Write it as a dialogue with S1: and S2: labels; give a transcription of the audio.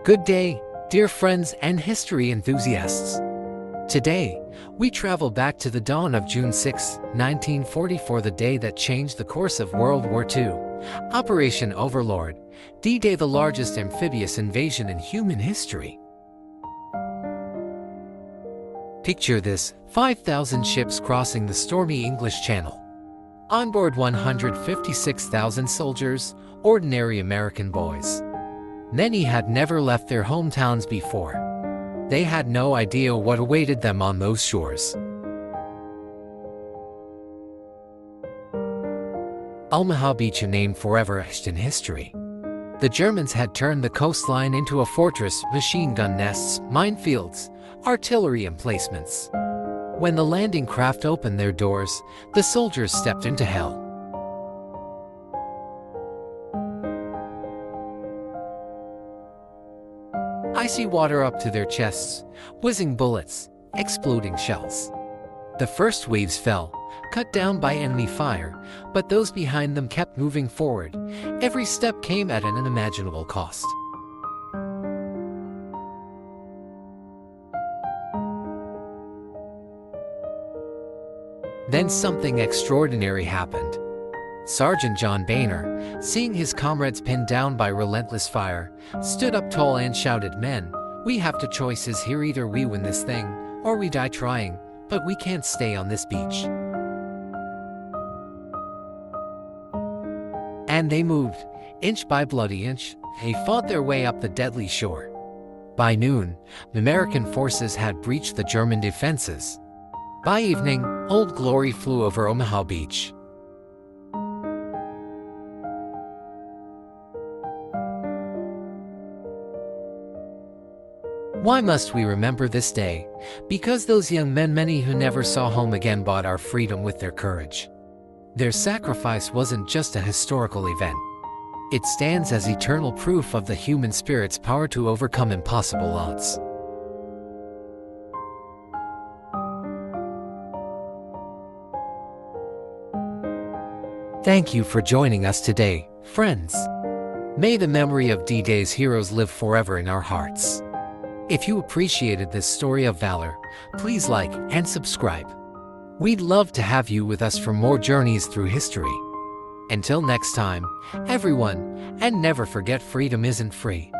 S1: Good day, dear friends and history enthusiasts. Today, we travel back to the dawn of June 6, 1944, the day that changed the course of World War II. Operation Overlord, D-Day, the largest amphibious invasion in human history. Picture this: 5,000 ships crossing the stormy English Channel. On board 156,000 soldiers, ordinary American boys. Many had never left their hometowns before. They had no idea what awaited them on those shores. Omaha Beach, a name forever etched in history. The Germans had turned the coastline into a fortress, machine gun nests, minefields, artillery emplacements. When the landing craft opened their doors, the soldiers stepped into hell. Icy water up to their chests, whizzing bullets, exploding shells. The first waves fell, cut down by enemy fire, but those behind them kept moving forward. Every step came at an unimaginable cost. Then something extraordinary happened. Sergeant John Boehner, seeing his comrades pinned down by relentless fire, stood up tall and shouted, "Men, we have two choices here. Either we win this thing, or we die trying, but we can't stay on this beach." And they moved, inch by bloody inch. They fought their way up the deadly shore. By noon, the American forces had breached the German defenses. By evening, Old Glory flew over Omaha Beach. Why must we remember this day? Because those young men, many who never saw home again, bought our freedom with their courage. Their sacrifice wasn't just a historical event. It stands as eternal proof of the human spirit's power to overcome impossible odds. Thank you for joining us today, friends. May the memory of D-Day's heroes live forever in our hearts. If you appreciated this story of valor, please like and subscribe. We'd love to have you with us for more journeys through history. Until next time, everyone, and never forget, freedom isn't free.